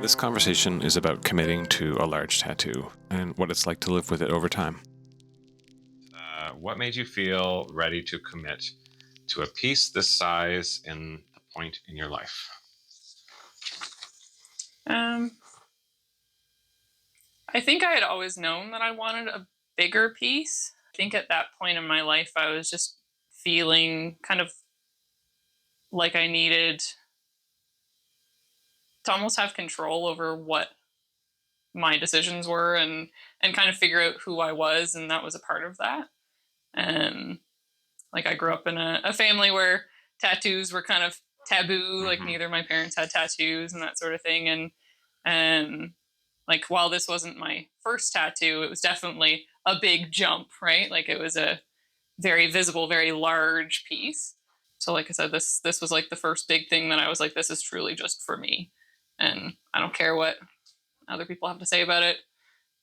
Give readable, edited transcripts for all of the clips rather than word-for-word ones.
This conversation is about committing to a large tattoo and what it's like to live with it over time. What made you feel ready to commit to a piece this size in the point in your life? Um, I think I had always known that I wanted a bigger piece. I think at that point in my life, I was just feeling kind of like I needed to almost have control over what my decisions were and kind of figure out who I was, and that was a part of that. And like I grew up in a family where tattoos were kind of taboo. Like Hmm. neither of my parents had tattoos and that sort of thing. And like while this wasn't my first tattoo, it was definitely a big jump, right? Like it was a very visible, very large piece. So like I said, this was like the first big thing that I was like, this is truly just for me. And I don't care what other people have to say about it.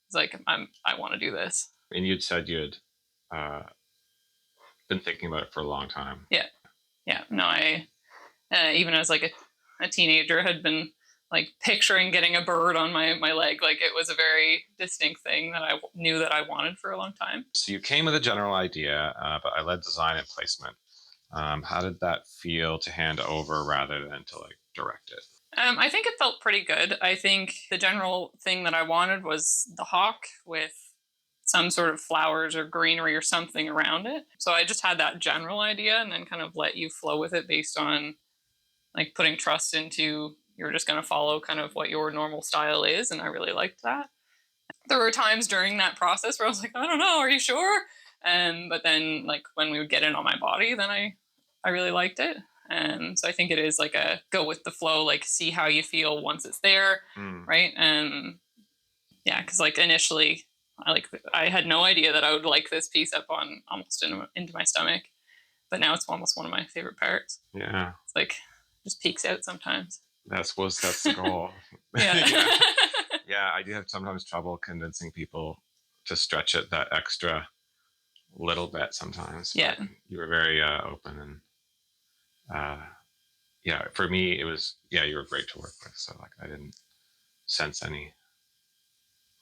It's like I want to do this. And you'd said you had uh, been thinking about it for a long time. Yeah. Yeah. No, I even as like a teenager had been like picturing getting a bird on my leg. Like it was a very distinct thing that I knew that I wanted for a long time. So you came with a general idea, but I led design and placement. How did that feel to hand over rather than to like direct it? I think it felt pretty good. I think the general thing that I wanted was the hawk with some sort of flowers or greenery or something around it. So I just had that general idea and then kind of let you flow with it based on like putting trust into you're just going to follow kind of what your normal style is. And I really liked that. There were times during that process where I was like, I don't know, are you sure? But then like when we would get it on my body, then I really liked it. And so I think it is like a go with the flow, like see how you feel once it's there, Mm. right? And yeah, because like initially, I had no idea that I would like this piece up on almost into my stomach, but now it's almost one of my favorite parts. Yeah, It's like just peeks out sometimes. that's the goal. Yeah. Yeah, yeah. I do have sometimes trouble convincing people to stretch it that extra little bit sometimes, Yeah. but you were very open and uh, yeah. For me, it was yeah. You were great to work with, so like I didn't sense any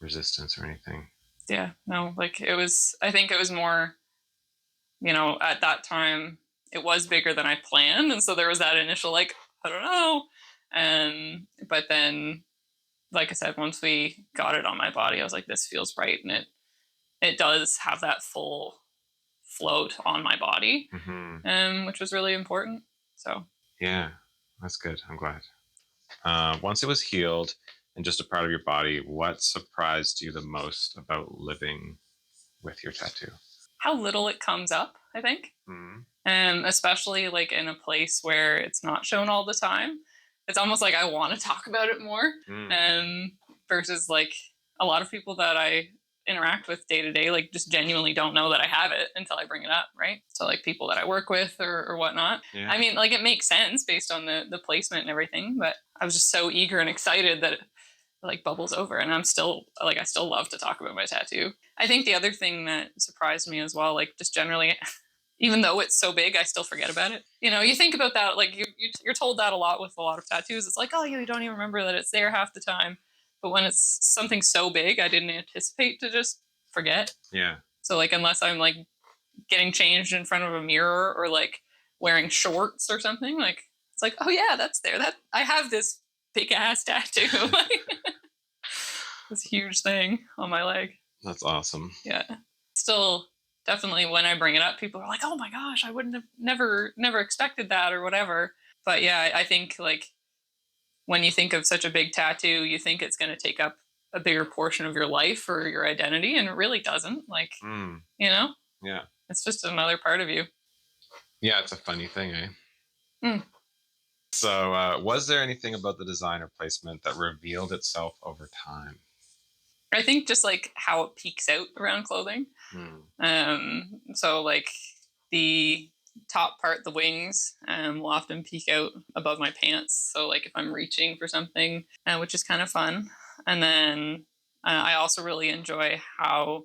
resistance or anything. Yeah. No, like it was, I think it was more, at that time it was bigger than I planned. And so there was that initial, like, I don't know. But then, like I said, once we got it on my body, I was like, this feels right. And it does have that full float on my body, Hmm. which was really important. So, Yeah, that's good. I'm glad. Once it was healed and just a part of your body, what surprised you the most about living with your tattoo? how little it comes up, I think. Mm. Especially like in a place where it's not shown all the time. It's almost like I want to talk about it more, Mm. um, versus like a lot of people that I interact with day to day, like just genuinely don't know that I have it until I bring it up, right? So like people that I work with or whatnot. Yeah. I mean, like it makes sense based on the placement and everything, but I was just so eager and excited that it like bubbles over, and I'm still like I still love to talk about my tattoo. I think the other thing that surprised me as well, like just generally, even though it's so big, I still forget about it. You think about that, like you're told that a lot with a lot of tattoos. It's like, oh, you don't even remember that it's there half the time. But when it's something so big, I didn't anticipate to just forget. Yeah. So like, unless I'm like getting changed in front of a mirror or like wearing shorts or something, like it's like, oh yeah, that's there. That I have this big ass tattoo, like this huge thing on my leg. That's awesome. Yeah. Still, definitely when I bring it up, people are like, "Oh my gosh, I wouldn't have never expected that or whatever." But yeah, I think like when you think of such a big tattoo, you think it's going to take up a bigger portion of your life or your identity, and it really doesn't. Like, Mm. you know, Yeah. it's just another part of you. Yeah, it's a funny thing, eh? Mm. So, was there anything about the design or placement that revealed itself over time? I think just like how it peaks out around clothing. Mm. So like the top part, the wings, will often peek out above my pants. So like if I'm reaching for something, which is kind of fun. And then I also really enjoy how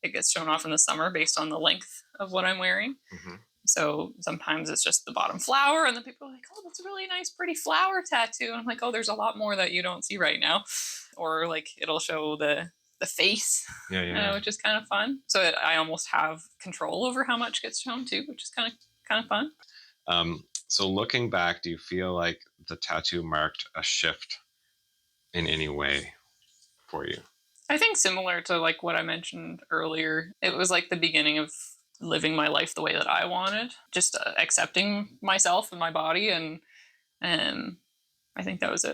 it gets shown off in the summer based on the length of what I'm wearing. Hmm. So sometimes it's just the bottom flower, and then people are like, "Oh, that's a really nice, pretty flower tattoo." And I'm like, "Oh, there's a lot more that you don't see right now," or like it'll show the face, Yeah. which is kind of fun. So I almost have control over how much gets shown too, which is kind of fun. So looking back, do you feel like the tattoo marked a shift in any way for you? I think similar to like what I mentioned earlier, it was like the beginning of living my life the way that I wanted, just accepting myself and my body, and I think that was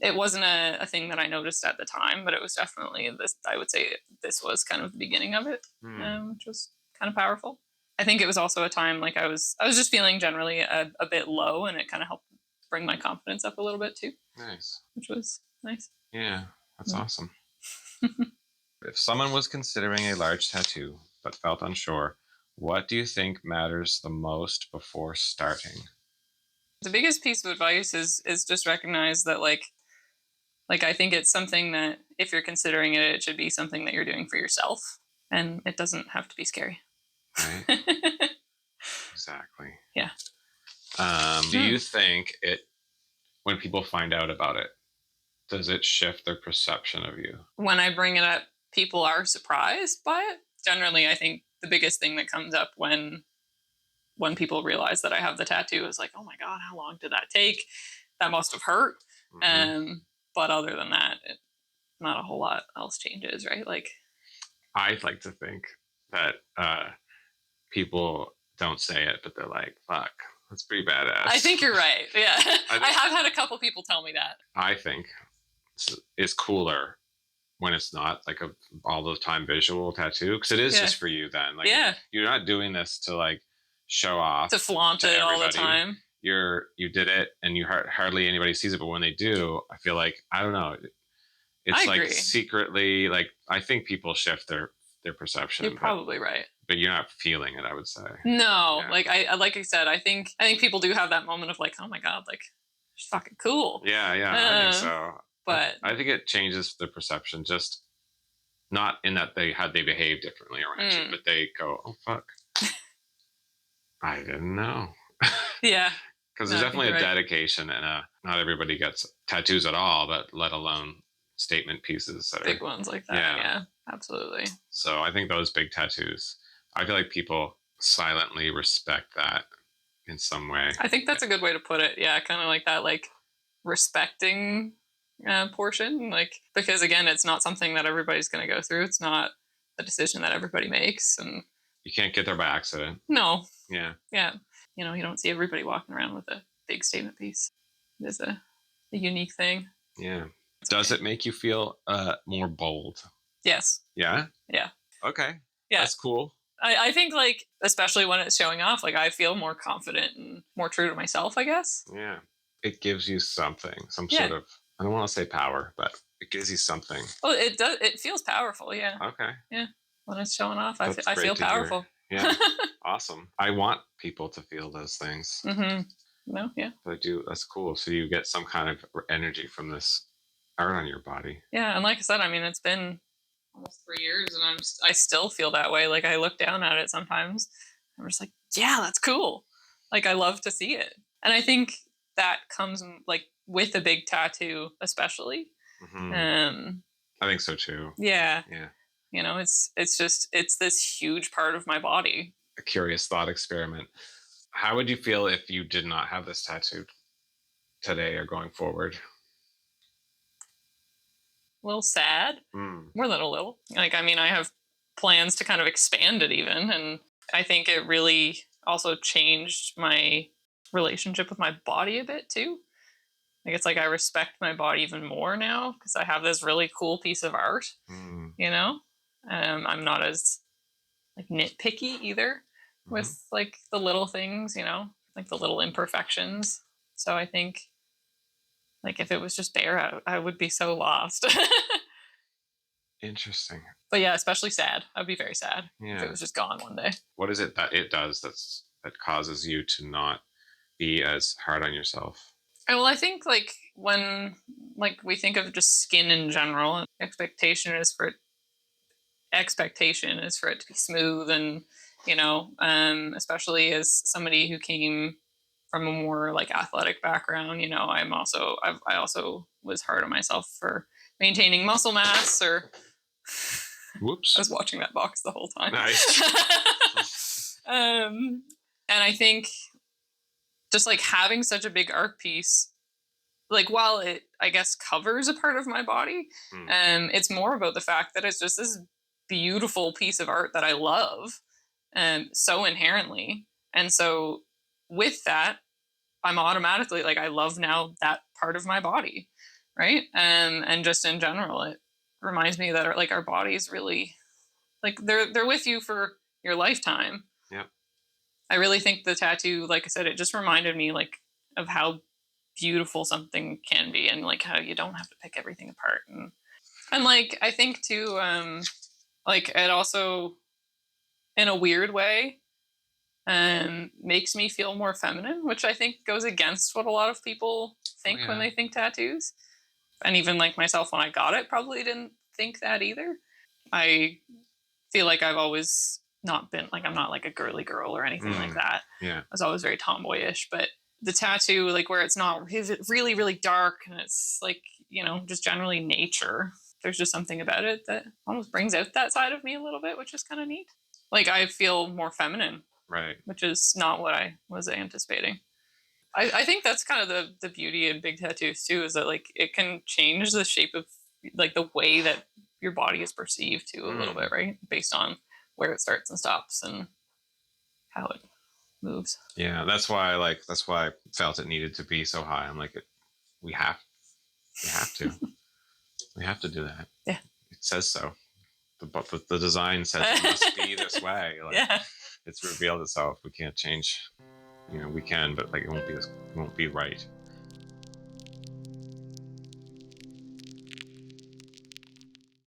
it wasn't a thing that I noticed at the time, but it was definitely this. I would say this was kind of the beginning of it, which was kind of powerful. I think it was also a time like I was just feeling generally a bit low, and it kind of helped bring my confidence up a little bit too. Nice. Which was nice. Yeah, that's awesome. If someone was considering a large tattoo but felt unsure, what do you think matters the most before starting? The biggest piece of advice is just recognize that like I think it's something that if you're considering it, it should be something that you're doing for yourself, and it doesn't have to be scary. Right. Exactly. Yeah. Do you think when people find out about it, does it shift their perception of you? When I bring it up, people are surprised by it. Generally, I think the biggest thing that comes up when people realize that I have the tattoo is like, "Oh my god, how long did that take? That must have hurt." But other than that, not a whole lot else changes, right? Like, I'd like to think that people don't say it, but they're like, "Fuck, that's pretty badass." I think you're right. Yeah, I have had a couple people tell me that. I think it's cooler when it's not like all the time visual tattoo, because it is just for you. Then, like, you're not doing this to like show off, to flaunt it all the time. You did it, and you hardly anybody sees it, but when they do, I feel like, I don't know, it's like secretly, like, I think people shift their perception. You're probably right, but you're not feeling it, I would say. No, yeah. Like I said, I think people do have that moment of like, "Oh my god, like, she's fucking cool." Yeah, I think so. But I think it changes the perception, just not in that they behave differently around you, but they go, "Oh fuck, I didn't know." Yeah, because there's definitely a dedication, and not everybody gets tattoos at all, but let alone statement pieces that big ones like that. Yeah, absolutely. So I think those big tattoos, I feel like people silently respect that in some way. I think that's a good way to put it. Yeah, kind of like that, like respecting portion, like, because again, it's not something that everybody's going to go through. It's not a decision that everybody makes, and you can't get there by accident. No. Yeah. You know, you don't see everybody walking around with a big statement piece. It is a unique thing. Yeah. Does it make you feel more bold? Yes. Yeah? Yeah. Okay. Yeah. That's cool. I think, like, especially when it's showing off, like, I feel more confident and more true to myself, I guess. Yeah. It gives you something, some sort of, I don't want to say power, but it gives you something. Well, it does. It feels powerful. Yeah. Okay. Yeah. When it's showing off, I feel powerful. Yeah. Awesome. I want people to feel those things. No, yeah. I do. That's cool. So you get some kind of energy from this art on your body. Yeah, and like I said, I mean, it's been almost 3 years, and I still feel that way. Like, I look down at it sometimes. I'm just like, yeah, that's cool. Like, I love to see it, and I think that comes like with a big tattoo, especially. I think so too. Yeah. Yeah. You know, it's this huge part of my body. A curious thought experiment. How would you feel if you did not have this tattoo today or going forward? A little sad. More than a little. Like, I mean, I have plans to kind of expand it even, and I think it really also changed my relationship with my body a bit too. Like, it's like I respect my body even more now because I have this really cool piece of art. You know, I'm not as like nitpicky either with like the little things, you know, like the little imperfections. So I think, like, if it was just bare, I would be so lost. Interesting. But yeah, especially sad. I'd be very sad if it was just gone one day. What is it that it does that causes you to not be as hard on yourself? Well, I think, like, when, like, we think of just skin in general, expectation is for it to be smooth and you know, especially as somebody who came from a more like athletic background. You know, I also was hard on myself for maintaining muscle mass. Or Whoops. I was watching that box the whole time. Nice. And I think just like having such a big art piece, like while it I guess covers a part of my body, it's more about the fact that it's just this beautiful piece of art that I love, so inherently. And so with that, I'm automatically like, I love now that part of my body, right? And just in general, it reminds me that our bodies really, like, they're with you for your lifetime. Yeah. I really think the tattoo, like I said, it just reminded me like of how beautiful something can be, and like how you don't have to pick everything apart. And like I think too, like it also, in a weird way, makes me feel more feminine, which I think goes against what a lot of people think when they think tattoos. And even like myself, when I got it, probably didn't think that either. I feel like I've always not been like, I'm not like a girly girl or anything like that. Yeah. I was always very tomboyish, but the tattoo, like where it's not really, really dark and it's like, you know, just generally nature, there's just something about it that almost brings out that side of me a little bit, which is kind of neat. Like I feel more feminine. Right. Which is not what I was anticipating. I think that's kind of the beauty in big tattoos too, is that like it can change the shape of like the way that your body is perceived too a little bit, right? Based on where it starts and stops and how it moves. Yeah, that's why I felt it needed to be so high. I'm like, we have to do that. Yeah. It says so. The design says it must be this way. Like, Yeah. It's revealed itself. We can't change. You know, we can, but like it won't be right.